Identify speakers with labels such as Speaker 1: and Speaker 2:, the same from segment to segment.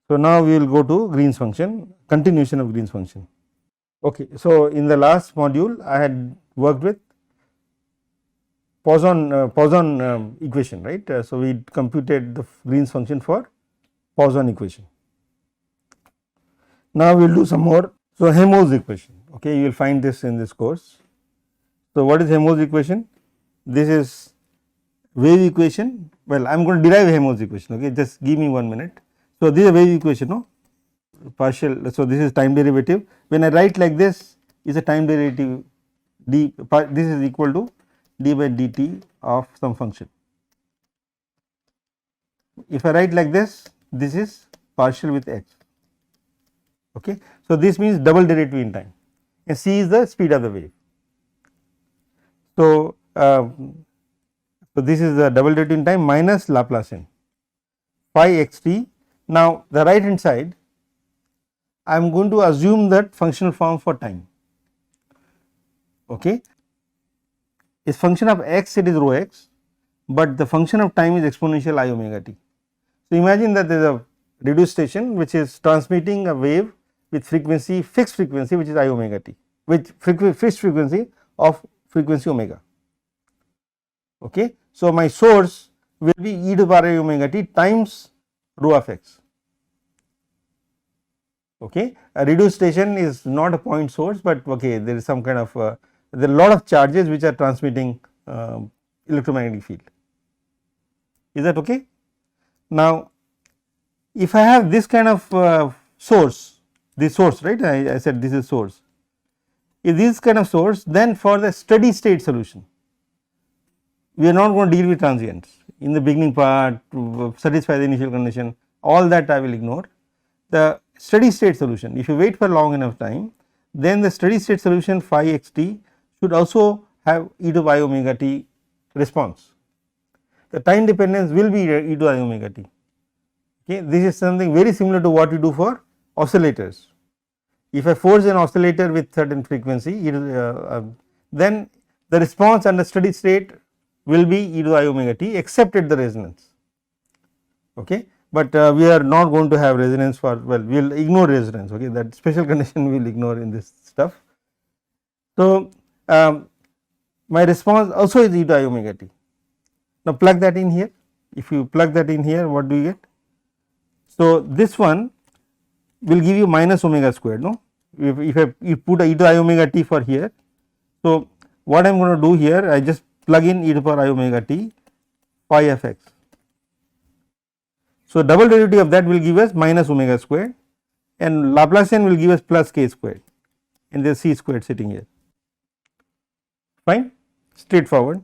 Speaker 1: So, now we will go to Green's function, continuation of Green's function. Okay. So, in the last module I had worked with Poisson equation, right. So, we computed the Green's function for Poisson equation. Now, we will do some more. So, Helmholtz equation, okay, you will find this in this course. So, what is Helmholtz equation? This is wave equation. Well, I am going to derive Helmholtz equation, okay, just give me 1 minute. So, this is a wave equation, no, partial. So, this is time derivative. When I write like this, is a time derivative d, this is equal to d by dt of some function. If I write like this, this is partial with x, okay. So, this means double derivative in time, and c is the speed of the wave. So, so this is the double derivative in time minus Laplacian phi x t. Now, the right hand side I am going to assume that functional form for time, okay. Is function of x, it is rho x, but the function of time is exponential I omega t. So, imagine that there is a reduced station which is transmitting a wave with frequency, fixed frequency, which is I omega t, with fixed frequency of frequency omega, okay. So, my source will be e to the power I omega t times rho of x, okay. A reduced station is not a point source, but okay, there is some kind of there are a lot of charges which are transmitting electromagnetic field. Is that okay? Now, if I have this kind of source, this source, right, I said this is source. If this kind of source, then for the steady state solution, we are not going to deal with transients in the beginning part to satisfy the initial condition, all that I will ignore. The steady state solution, if you wait for long enough time, then the steady state solution phi x t should also have e to I omega t response. The time dependence will be e to I omega t, okay. This is something very similar to what you do for oscillators. If I force an oscillator with certain frequency, then the response under steady state will be e to I omega t except at the resonance, okay. But we are not going to have resonance for, well, we will ignore resonance, okay, that special condition we will ignore in this stuff. So, my response also is e to I omega t. Now, plug that in here. If you plug that in here, what do you get? So, this one will give you minus omega squared, no. If I put a e to I omega t for here. So, what I am going to do here, I just plug in e to the power I omega t phi f x. So, double derivative of that will give us minus omega squared, and Laplacian will give us plus k squared, and there is c squared sitting here, fine, straightforward,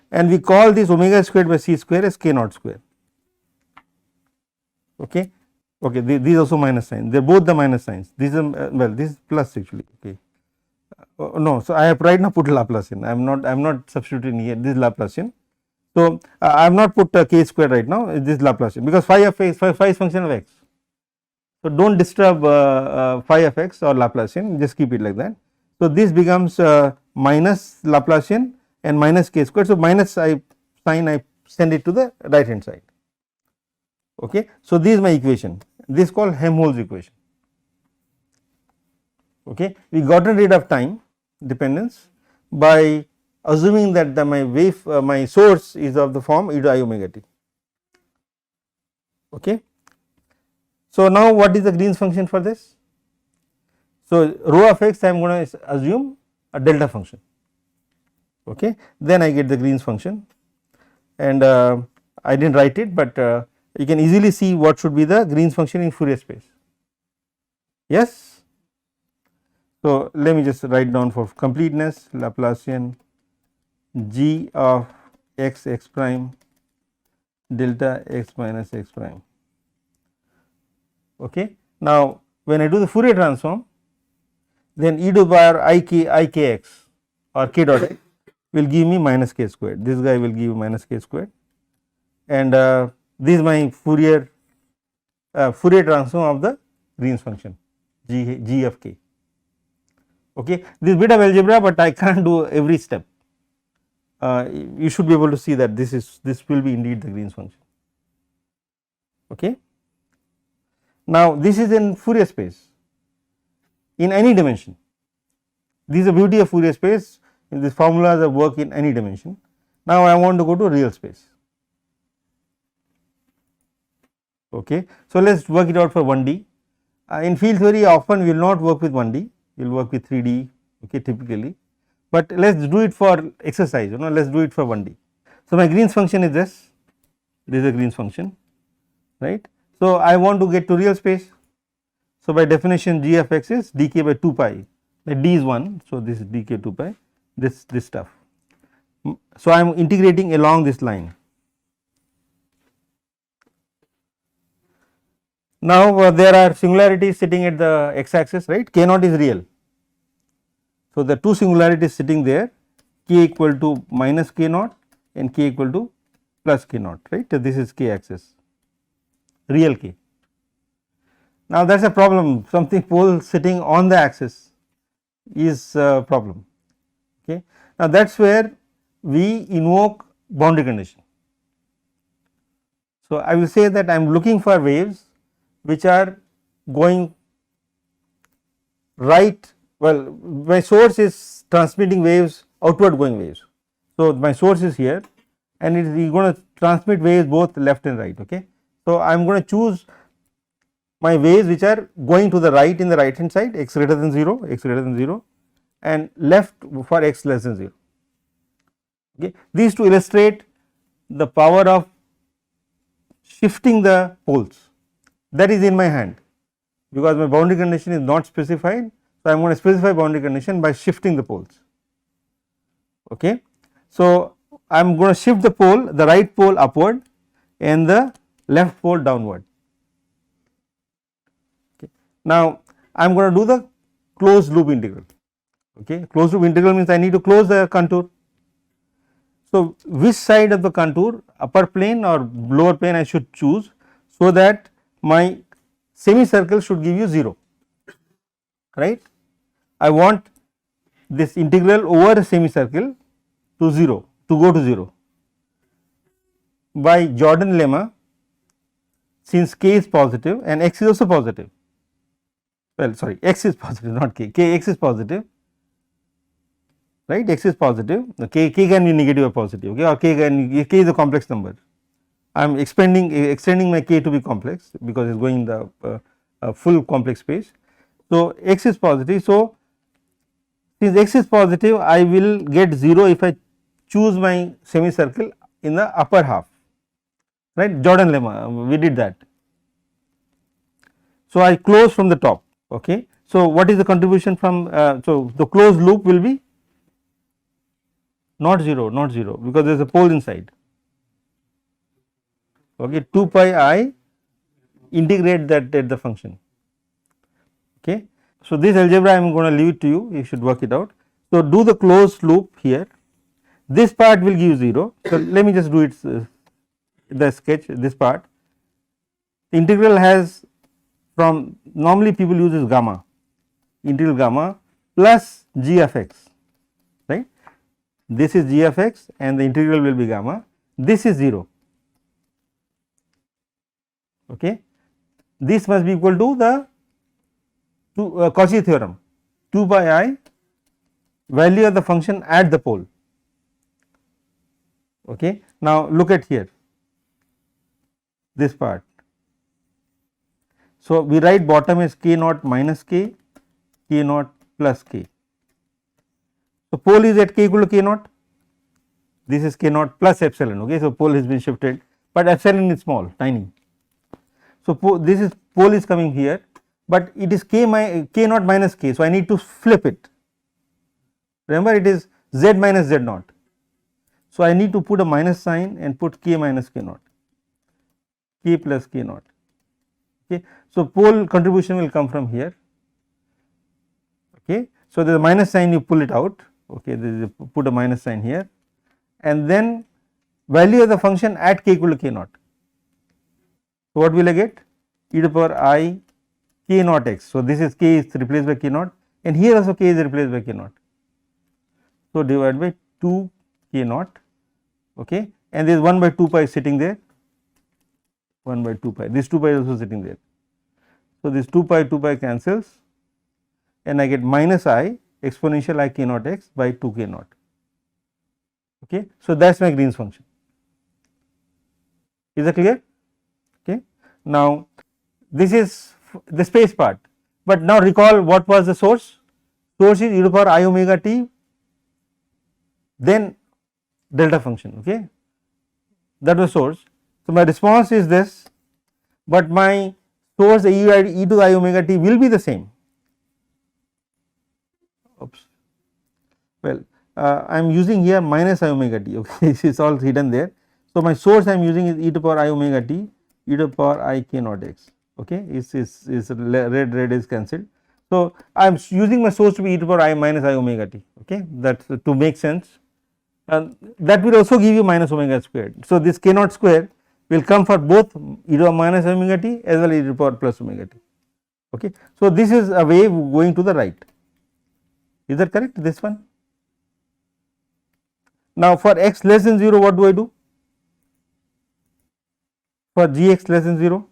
Speaker 1: and we call this omega squared by c square as k naught square, okay. Okay, these also minus sign, they are both the minus signs, this is well, this is plus actually, okay. No, so I have right now put Laplacian, I am not substituting here, this is Laplacian. So, I have not put k square right now, this is Laplacian, because phi of x, phi is function of x. So, do not disturb phi of x or Laplacian, just keep it like that. So, this becomes minus Laplacian and minus k square. So, minus I sign, I send it to the right hand side, okay. So, this is my equation, this is called Helmholtz equation, okay. We gotten rid of time dependence by assuming that my wave, my source is of the form e to I omega t, okay. So, now what is the Green's function for this? So, rho of x I am going to assume a delta function, okay. Then I get the Green's function, and I did not write it, but you can easily see what should be the Green's function in Fourier space, yes. So, let me just write down for completeness Laplacian g of x x prime delta x minus x prime, okay. Now, when I do the Fourier transform, then e to the power I k x or k dot x will give me minus k squared, this guy will give minus k squared, and this is my Fourier transform of the Green's function g of k, okay. This bit of algebra, but I can't do every step. You should be able to see that this will be indeed the Green's function, okay. Now, this is in Fourier space in any dimension. This is the beauty of Fourier space, in these formulas work in any dimension. Now, I want to go to real space. Okay. So, let us work it out for 1D. In field theory often we will not work with 1D, we will work with 3D, okay, typically, but let us do it for exercise, let us do it for 1D. So, my Green's function is this is a Green's function, right. So, I want to get to real space. So, by definition g of x is dk by 2 pi, that d is 1. So, this is dk 2 pi, this stuff. So, I am integrating along this line. Now, there are singularities sitting at the x axis, right, k naught is real. So, the two singularities sitting there, k equal to minus k naught and k equal to plus k naught, right. So, this is k axis, real k. Now, that is a problem, something pole sitting on the axis is a problem. Okay. Now, that is where we invoke boundary condition. So, I will say that I am looking for waves which are going right, well, my source is transmitting waves, outward going waves. So, my source is here and it is going to transmit waves both left and right. Okay. So, I am going to choose my waves which are going to the right in the right hand side, x greater than 0, x greater than 0, and left for x less than 0. Okay. These to illustrate the power of shifting the poles, that is in my hand, because my boundary condition is not specified. So, I am going to specify boundary condition by shifting the poles. Okay. So, I am going to shift the pole, the right pole upward and the left pole downward. Okay. Now, I am going to do the closed loop integral. Okay. Closed loop integral means I need to close the contour. So, which side of the contour, upper plane or lower plane I should choose, so that my semicircle should give you 0, right. I want this integral over a semicircle to 0, to go to 0. By Jordan lemma, since k is positive and x is also positive, well sorry, x is positive not k, x is positive, right, x is positive, k can be negative or positive, okay, or k is a complex number. I am extending my k to be complex because it is going in the full complex space. So, x is positive. So, since x is positive, I will get 0 if I choose my semicircle in the upper half, right, Jordan lemma, we did that. So, I close from the top. Okay. So, what is the contribution from, so the closed loop will be not 0, because there is a pole inside. Okay, 2 pi I integrate that at the function. Okay. So, this algebra I am going to leave it to you, you should work it out. So, do the closed loop here, this part will give 0. So, let me just do it the sketch, this part. The integral has, from normally people use this gamma, integral gamma plus g of x, right. This is g of x and the integral will be gamma, this is 0. Okay. This must be equal to the Cauchy theorem, 2 by I value of the function at the pole. Okay. Now, look at here, this part. So, we write bottom is k naught minus k, k naught plus k. So, pole is at k equal to k naught, this is k naught plus epsilon. Okay. So, pole has been shifted, but epsilon is small, tiny. So, this is pole is coming here, but it is k naught minus k. So, I need to flip it. Remember, it is z minus z naught. So, I need to put a minus sign and put k minus k naught, k plus k naught. Okay. So, pole contribution will come from here. Okay. So, there is a minus sign, you pull it out. Okay. There is put a minus sign here, and then value of the function at k equal to k naught. So, what will I get? E to the power I k naught x. So, this is k is replaced by k naught and here also k is replaced by k naught. So, divided by 2 k naught, okay, and there is 1 by 2 pi sitting there, 1 by 2 pi, this 2 pi is also sitting there. So, this 2 pi cancels and I get minus I exponential I k naught x by 2 k naught. Okay. So, that is my Green's function. Is that clear? Okay. Now, this is the space part, but now recall what was the source. Source is e to the power I omega t, then delta function. Okay. That was source. So, my response is this, but my source e to the I omega t will be the same. Oops. Well, I am using here minus I omega t. Okay, this is all hidden there. So, my source I am using is e to the power I omega t, e to the power I k naught x. Okay, is red is cancelled. So, I am using my source to be e to the power I minus I omega t. Okay, that to make sense, and that will also give you minus omega squared. So, this k naught square will come for both e to the power minus omega t as well as e to the power plus omega t. Okay. So, this is a wave going to the right. Is that correct? This one. Now, for x less than 0, what do I do? For g x less than 0.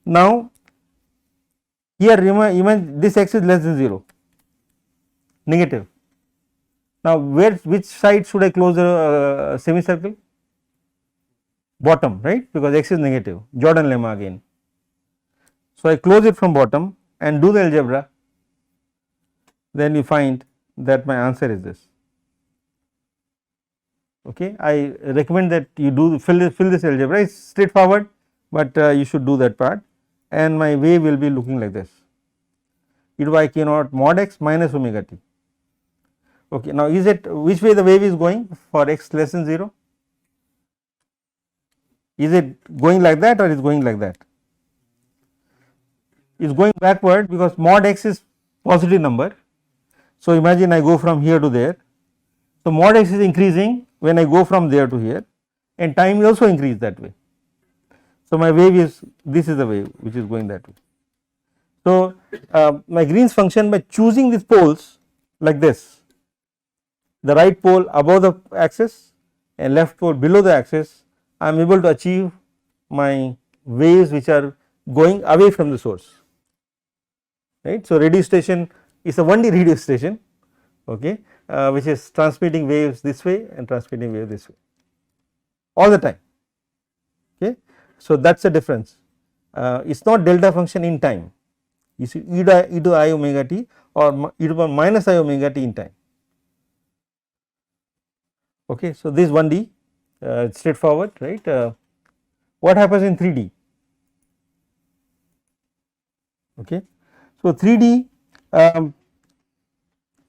Speaker 1: Now, here imagine this x is less than 0, negative. Now, which side should I close the semicircle? Bottom, right, because x is negative, Jordan lemma again. So, I close it from bottom and do the algebra, then you find that my answer is this. Okay. I recommend that you do fill this algebra, it is straightforward, but you should do that part, and my wave will be looking like this, e to the power k naught mod x minus omega t. Okay. Now, is it which way the wave is going for x less than 0? Is it going like that or is going like that? It is going backward because mod x is positive number. So, imagine I go from here to there. So, mod x is increasing when I go from there to here, and time will also increase that way. So, my wave is, this is the wave which is going that way. So, my Green's function, by choosing these poles like this, the right pole above the axis and left pole below the axis, I am able to achieve my waves which are going away from the source, right. So, radio station is a 1D radio station, okay, which is transmitting waves this way and transmitting wave this way all the time. Okay. So, that is the difference. It is not delta function in time, you see e to I omega t or e to the power minus I omega t in time. Okay. So, this 1D straightforward, right. What happens in 3D? Okay. So, 3D,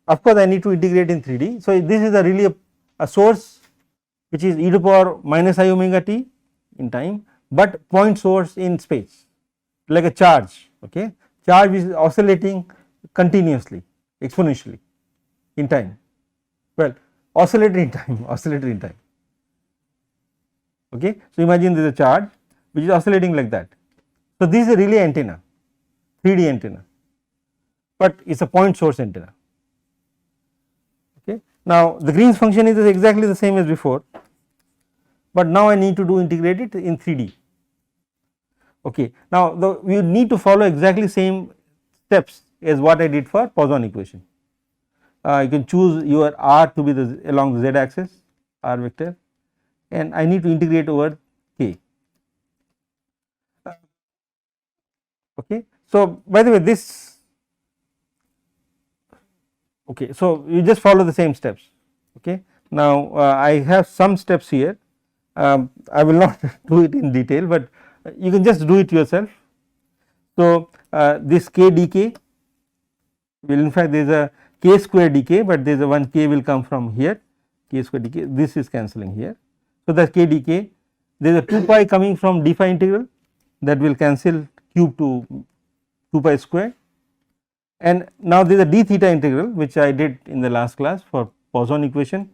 Speaker 1: of course, I need to integrate in 3D. So, this is really a source which is e to the power minus I omega t in time, but point source in space, like a charge. Okay. Charge is oscillating continuously, exponentially in time. Well, oscillator in time, oscillator in time. Okay. So, imagine there is a charge which is oscillating like that. So, this is really antenna, 3D antenna, but it is a point source antenna. Okay. Now, the Green's function is exactly the same as before, but now I need to integrate it in 3D. Okay. Now, you need to follow exactly same steps as what I did for Poisson equation. You can choose your r to be along the z axis, r vector, and I need to integrate over k. Okay. So, by the way, this, okay, so you just follow the same steps. Okay. Now, I have some steps here, I will not do it in detail, but you can just do it yourself. So, this k dk will, in fact, there is a k square dk, but there is a one k will come from here, k square dk, this is cancelling here. So, that k dk, there is a 2 pi coming from d phi integral, that will cancel cube to 2 pi square, and now there is a d theta integral which I did in the last class for Poisson equation.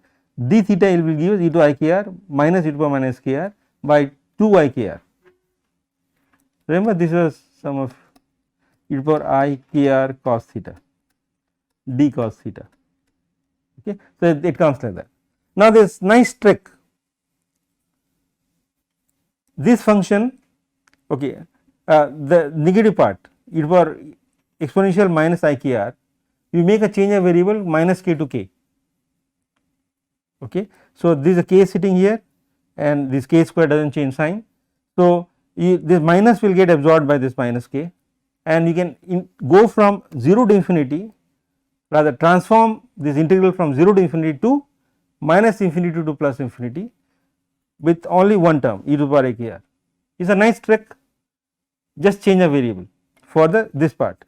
Speaker 1: D theta will give us e to I k r minus e to the power minus k r by 2 I k r. Remember, this was sum of e to the power I k r cos theta, d cos theta. Okay. So, it comes like that. Now, there is nice trick. This function, okay, the negative part e to power exponential minus I k r, you make a change of variable minus k to k. Okay. So, this is a k sitting here and this k square does not change sign. So, this minus will get absorbed by this minus k, and you can go from 0 to infinity, rather transform this integral from 0 to infinity to minus infinity to plus infinity with only one term e to the power a k r. It is a nice trick, just change a variable for this part.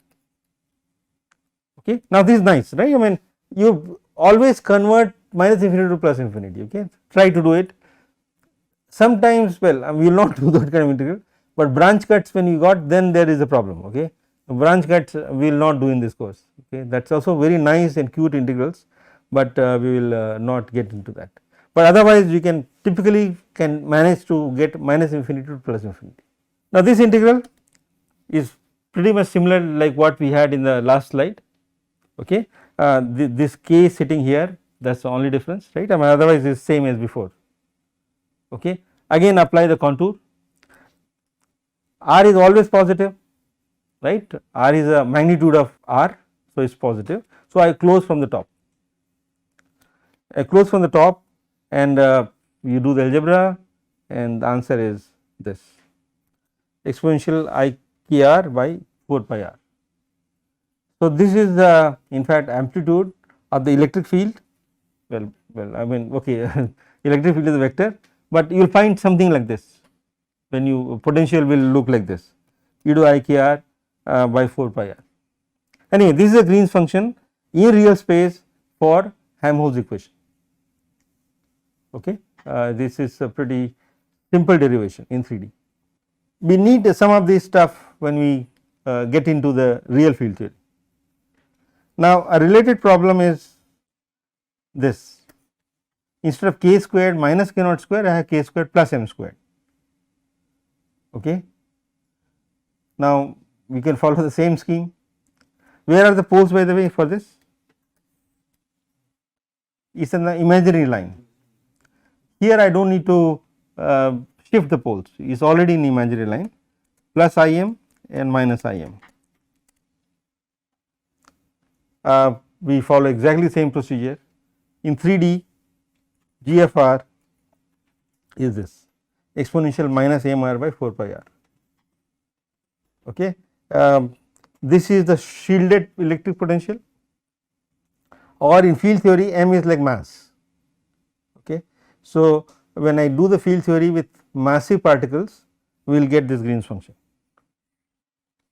Speaker 1: Okay. Now, this is nice, right? I mean, you always convert minus infinity to plus infinity, okay, try to do it. Sometimes, well, we will not do that kind of integral, but branch cuts when you got, then there is a problem, okay. Branch cuts we will not do in this course, okay, that is also very nice and cute integrals, but we will not get into that. But otherwise you can typically manage to get minus infinity to plus infinity. Now, this integral is pretty much similar like what we had in the last slide, okay. This k is sitting here, that is the only difference, right. I mean, otherwise it is same as before, okay. Again apply the contour, r is always positive, right, r is a magnitude of r, so it is positive. So, I close from the top, and you do the algebra, and the answer is this exponential I k r by 4 pi r. So, this is the in fact amplitude of the electric field. Well, I mean, okay, electric field is a vector, but you will find something like this, when you potential will look like this, e to I k r by 4 pi r. Anyway, this is a Green's function in real space for Helmholtz equation, okay. This is a pretty simple derivation in 3D. We need some of this stuff when we get into the real field theory. Now, a related problem is this, instead of k squared minus k naught square, I have k squared plus m squared, okay. Now, we can follow the same scheme. Where are the poles, by the way, for this? It is in the imaginary line. Here I do not need to shift the poles, it is already in imaginary line, plus I m and minus I m. We follow exactly same procedure. In 3D, g f r is this exponential minus m r by 4 pi r, okay. This is the shielded electric potential, or in field theory m is like mass, okay. So, when I do the field theory with massive particles, we will get this Green's function,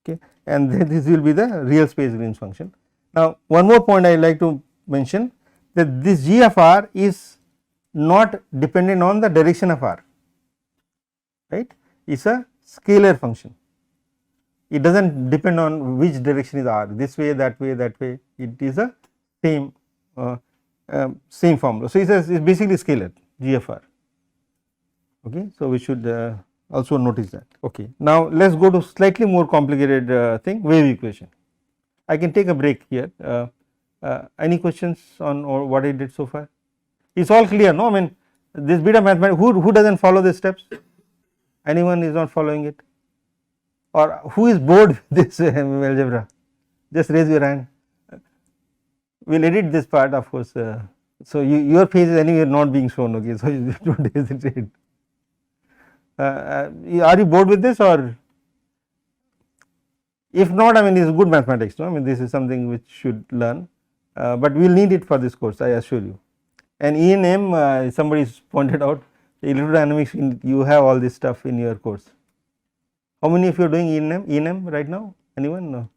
Speaker 1: okay, and then this will be the real space Green's function. Now, one more point I would like to mention, that this g of r is not dependent on the direction of r, right, it is a scalar function. It does not depend on which direction is r, this way, that way, it is a same same formula. So, it is basically scalar g of r, okay. So, we should also notice that, okay. Now, let us go to slightly more complicated thing, wave equation. I can take a break here. Any questions on or what I did so far? It is all clear, no? I mean, this bit of mathematics, who does not follow these steps? Anyone is not following it, or who is bored with this algebra? Just raise your hand. We will edit this part, of course. So, your face is anyway not being shown, okay. So, you do not hesitate. Are you bored with this, or if not, I mean, it is good mathematics, no? I mean, this is something which should learn, but we will need it for this course, I assure you. And E and M, somebody pointed out, electrodynamics, you have all this stuff in your course. How many of you are doing E and M? E and M right now? Anyone? No.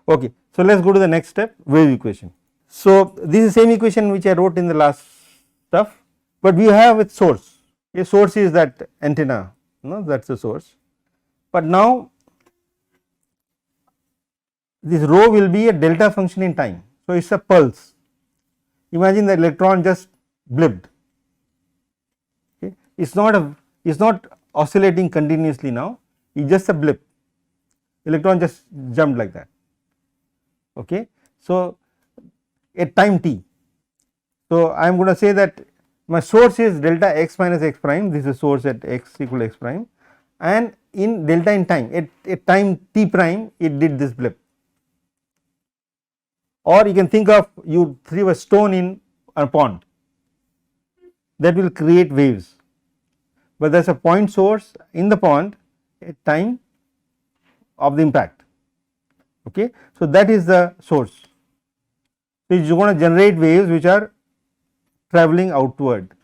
Speaker 1: Okay. So, let us go to the next step, wave equation. So, this is the same equation which I wrote in the last stuff, but we have its source. A source is that antenna, no, that is the source. But now, this rho will be a delta function in time. So, it is a pulse. Imagine the electron just blipped, okay. It is not oscillating continuously now, it is just a blip, electron just jumped like that, okay. So, at time t. So, I am going to say that my source is delta x minus x prime, this is source at x equal to x prime, and in delta in time, at time t prime it did this blip. Or you can think of, you threw a stone in a pond, that will create waves, but there is a point source in the pond at time of the impact. Okay. So, that is the source. So, it is going to generate waves which are travelling outward.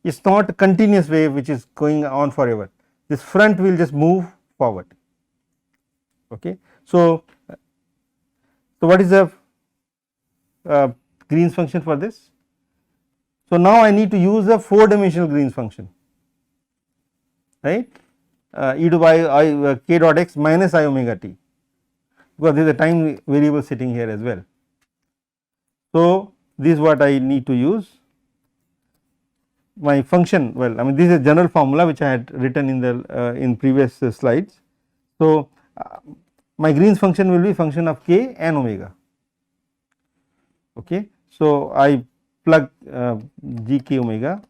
Speaker 1: It is not a continuous wave which is going on forever, this front will just move forward. Okay. So, what is the Green's function for this? So, now I need to use a 4-dimensional Green's function, right, e to by I k dot x minus I omega t, because there is a time variable sitting here as well. So, this is what I need to use. My function, well, I mean this is a general formula which I had written in the in previous slides. So, my Green's function will be function of k and omega. Okay. So, I plug g k omega.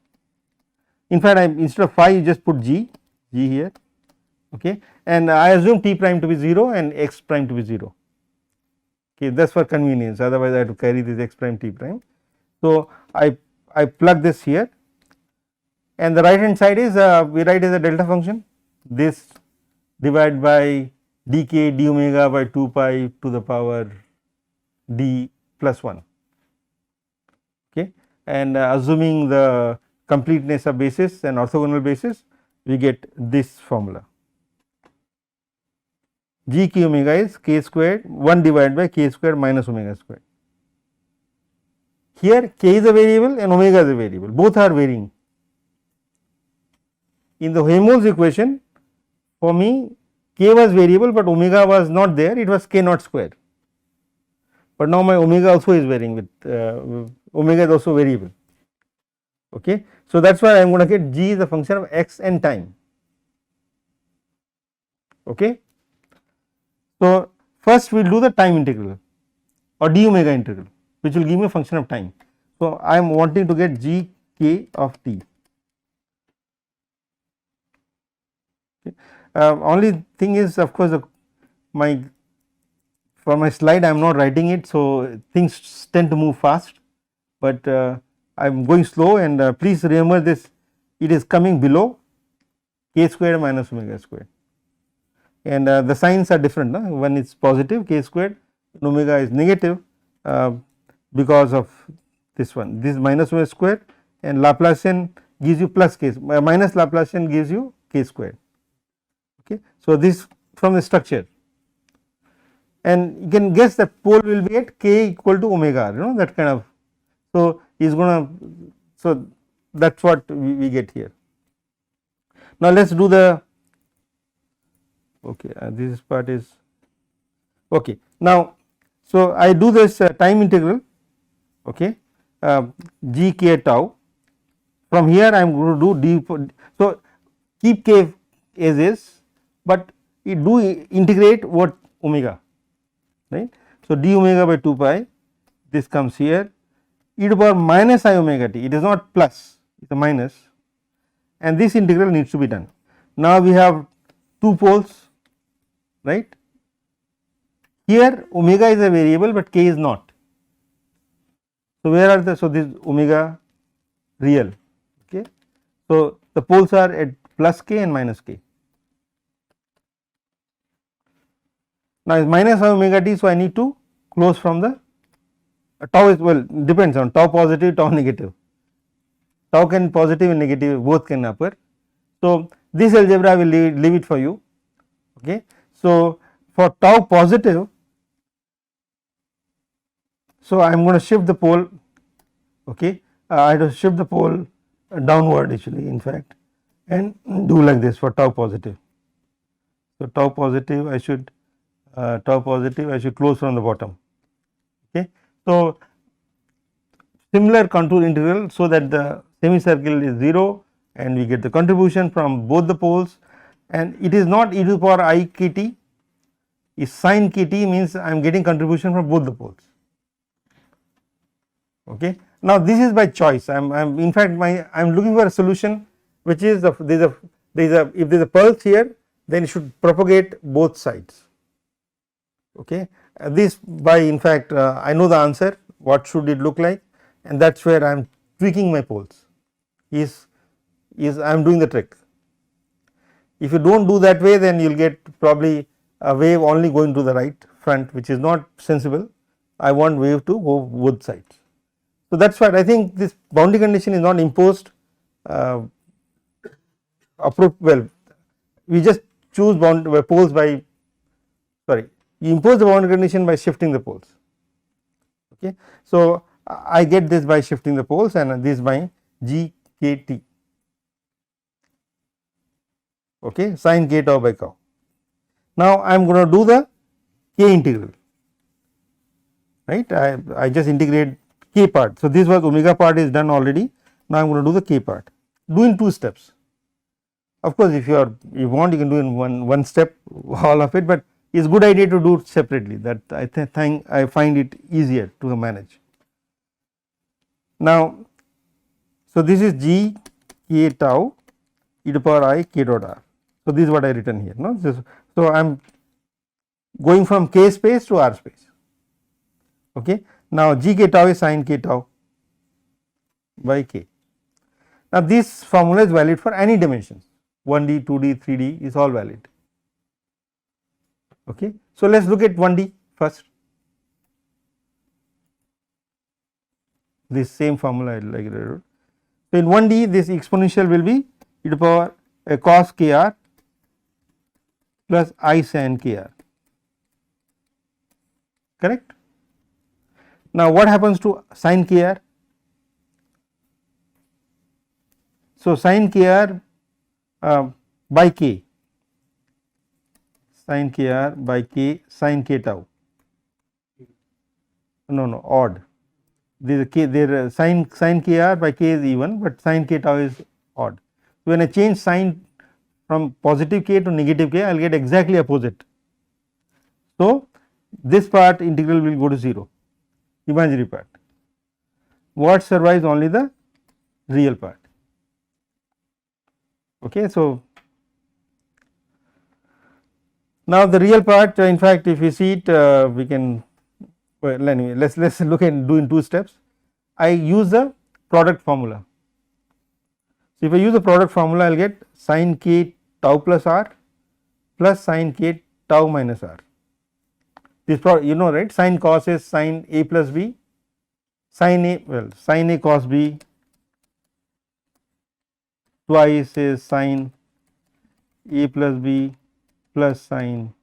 Speaker 1: In fact, I instead of phi you just put g here, okay, and I assume t prime to be 0 and x prime to be 0. Okay, that is for convenience, otherwise I have to carry this x prime t prime. So, I plug this here, and the right hand side is we write as a delta function, this divided by dk d omega by 2 pi to the power d plus 1. Okay. And assuming the completeness of basis and orthogonal basis, we get this formula. G k omega is k squared 1 divided by k squared minus omega squared. Here k is a variable and omega is a variable, both are varying. In the Helmholtz equation, for me k was variable, but omega was not there, it was k naught square. But now my omega also is varying with omega is also variable. Okay. So, that is why I am going to get g is a function of x and time. Okay. So, first we will do the time integral or d omega integral, which will give me a function of time. So, I am wanting to get g k of t. Okay. Only thing is, of course, for my slide I am not writing it, so things tend to move fast, but I am going slow, and please remember this, it is coming below k squared minus omega squared, and the signs are different. One is positive k squared and omega is negative because of this one, this minus omega squared, and Laplacian gives you plus k, minus Laplacian gives you k squared. Okay. So, this from the structure, and you can guess that pole will be at k equal to omega, that kind of. So, is going to, so that is what we get here. Now, let us do the, okay, this part is okay. Now, so I do this time integral, okay, g k tau. From here I am going to do d, so keep k as is, but you do integrate what omega, right. So, d omega by 2 pi, this comes here, e to power minus I omega t, it is not plus, it is a minus, and this integral needs to be done. Now, we have two poles, right. Here omega is a variable, but k is not. So, where are the, so this omega real, okay. So, the poles are at plus k and minus k. Now, is minus I omega t, so I need to close from the tau is, well, depends on tau positive, tau negative, tau can positive and negative both can occur. So, this algebra will leave it for you. Okay. So, for tau positive, so I am going to shift the pole, okay, I have to shift the pole downward actually, in fact, and do like this for tau positive. So, tau positive I should close from the bottom. Okay. So, similar contour integral, so that the semicircle is 0 and we get the contribution from both the poles, and it is not e to the power I k t, is sin k t, means I am getting contribution from both the poles. Okay. Now, this is by choice, I am in fact I am looking for a solution which is if there is a pulse here, then you should propagate both sides. Okay. This by in fact I know the answer, what should it look like, and that is where I am tweaking my poles, is I am doing the trick. If you do not do that way, then you will get probably a wave only going to the right front, which is not sensible. I want wave to go both sides. So, that is what I think this boundary condition is not imposed well, we just choose poles by, sorry, you impose the boundary condition by shifting the poles. Okay. So, I get this by shifting the poles, and this by g k t, okay, sin k tau by tau. Now, I am going to do the k integral, right. I just integrate k part. So, this was omega part is done already. Now, I am going to do the k part, do in 2 steps. Of course, if you want, you can do in one step all of it, but it is good idea to do it separately, that I find it easier to manage. Now, so this is g k tau e to power I k dot r. So, this is what I written here. No? So, I am going from k space to r space. Okay. Now, g k tau is sin k tau by k. Now, this formula is valid for any dimensions, 1D, 2D, 3D is all valid. Okay. So, let us look at 1D first. This same formula I like. So, in 1D this exponential will be e to power a cos kr plus I sin kr, correct. Now, what happens to sin kr? So, sin kr by k, sin kr by k sin k tau, no odd, there sin kr by k is even, but sin k tau is odd. So, when I change sign from positive k to negative k, I will get exactly opposite. So, this part integral will go to 0, imaginary part. What survives? Only the real part. Okay. So, now the real part, in fact, if you see it, we can, well, anyway, let us look and do in 2 steps. I use the product formula. So, if I use the product formula, I will get sin k tau plus r plus sin k tau minus r. This you know, right, sin cos is sin a plus b, sin a cos b twice is sin a plus b plus sin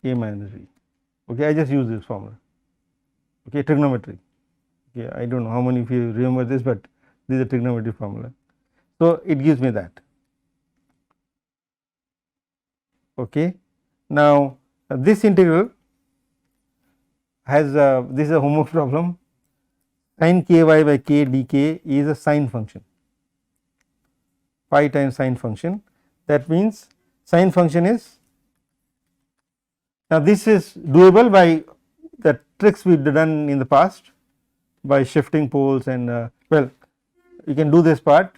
Speaker 1: a minus b. Okay, I just use this formula. Okay, trigonometry. Okay, I do not know how many of you remember this, but this is a trigonometry formula. So, it gives me that. Okay. Now, this integral has this is a homework problem, sin ky by k dk is a sine function, pi times sine function. That means sine function is, now this is doable by the tricks we have done in the past by shifting poles, and well, you can do this part,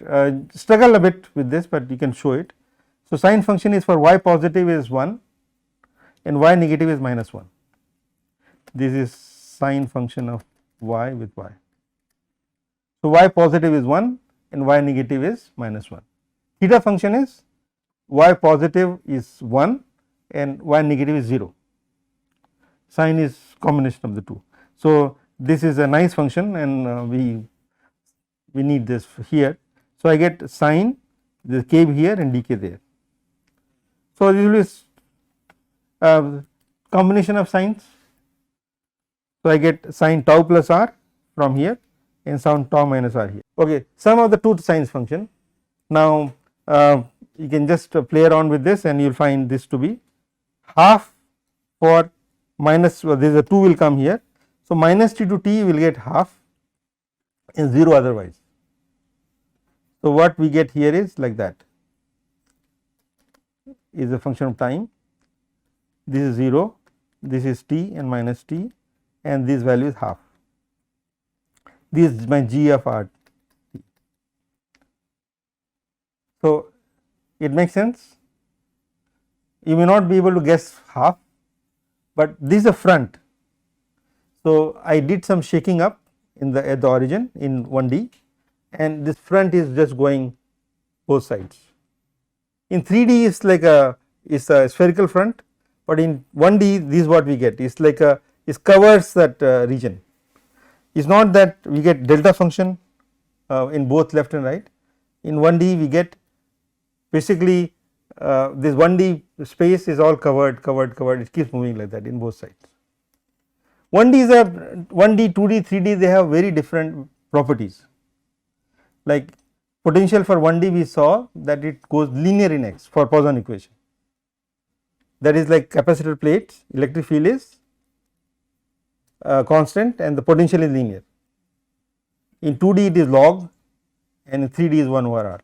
Speaker 1: struggle a bit with this, but you can show it. So, sine function is for y positive is 1 and y negative is minus 1. This is sine function of y with y. So, y positive is 1 and y negative is minus 1. Theta function is y positive is 1 and y negative is 0. Sine is combination of the two. So, this is a nice function, and we need this here. So, I get sine the k here and dk there. So, this will be combination of sines. So, I get sin tau plus r from here and sin tau minus r here. Okay, sum of the two sines function. Now, you can just play around with this, and you will find this to be half for minus, there is a 2 will come here. So, minus t to t will get half and 0 otherwise. So, what we get here is like that, is a function of time, this is 0, this is t and minus t, and this value is half. This is my g of r t. So, it makes sense. you may not be able to guess half, but this is a front. So, I did some shaking up in the at the origin in 1D, and this front is just going both sides. In 3D is like a spherical front, but in 1D this is what we get, is like a, it covers that region. It is not that we get delta function in both left and right. In 1D we get basically this 1D space is all covered, it keeps moving like that in both sides. 1D is a 1D, 2D, 3D, they have very different properties. Like potential for 1D we saw that it goes linear in X for Poisson equation, that is like capacitor plates, electric field is constant and the potential is linear. In 2D it is log and in 3D is 1 over r.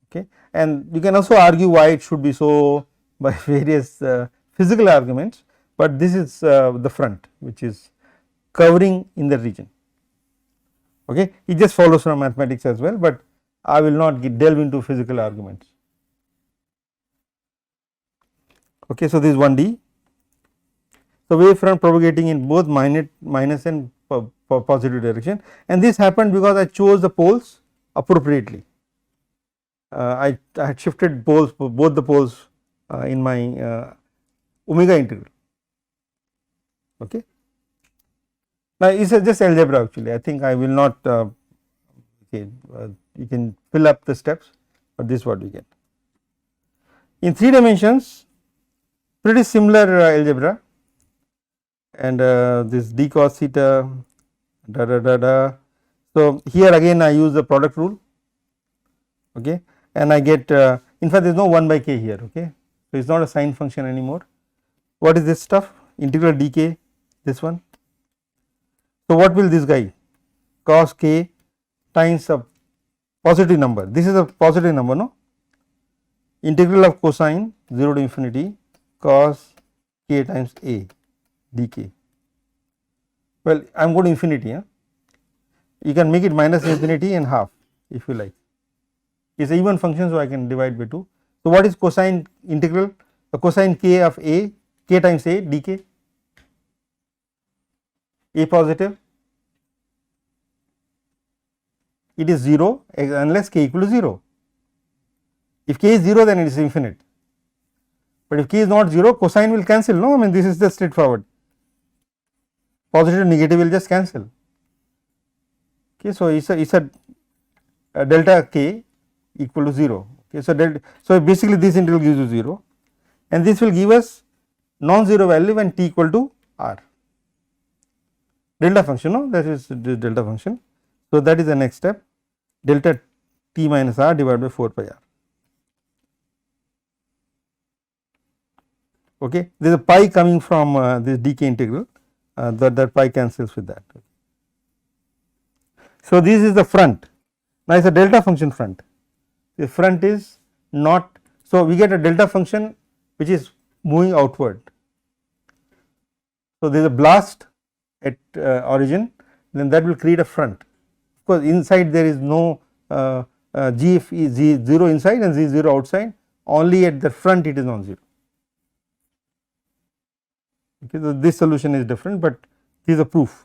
Speaker 1: Okay. And you can also argue why it should be so by various physical arguments, but this is the front which is covering in the region. Okay. It just follows from mathematics as well, but I will not delve into physical arguments. Okay. So, this is 1D. So, wave front propagating in both minus and positive direction, and this happened because I chose the poles appropriately. I had shifted poles, both the poles in my omega integral. Okay. Now, it is just algebra actually, I think I will not you can fill up the steps, but this is what we get. In 3 dimensions pretty similar algebra, and this d cos theta da da da da. So, here again I use the product rule, okay, and I get in fact there is no 1 by k here, okay. So, it is not a sine function anymore. What is this stuff? Integral dk, this one. So, what will this guy? Cos k times a positive number, this is a positive number, no, integral of cosine 0 to infinity cos k times a dk. Well, I am going to infinity, you can make it minus infinity and half if you like, it is an even function, so I can divide by 2. So, what is cosine integral? The cosine k of a, k times a dk, a positive, it is 0 unless k equal to 0. If k is 0 then it is infinite, but if k is not 0 cosine will cancel, no, I mean this is just straightforward, positive and negative will just cancel. Okay, so, it is a delta k equal to 0. Okay, so basically this integral gives you 0 and this will give us non-zero value when t equal to r, delta function, no, that is the delta function. So, that is the next step, delta t minus r divided by 4 pi r. Okay, there is a pi coming from this dk integral, that pi cancels with that. So, this is the front. Now, it is a delta function front. The front is not, so we get a delta function which is moving outward. So, there is a blast at origin, then that will create a front. Of course, inside there is no GF is 0 inside and Z 0 outside, only at the front it is non-zero. Okay, so this solution is different, but this is a proof.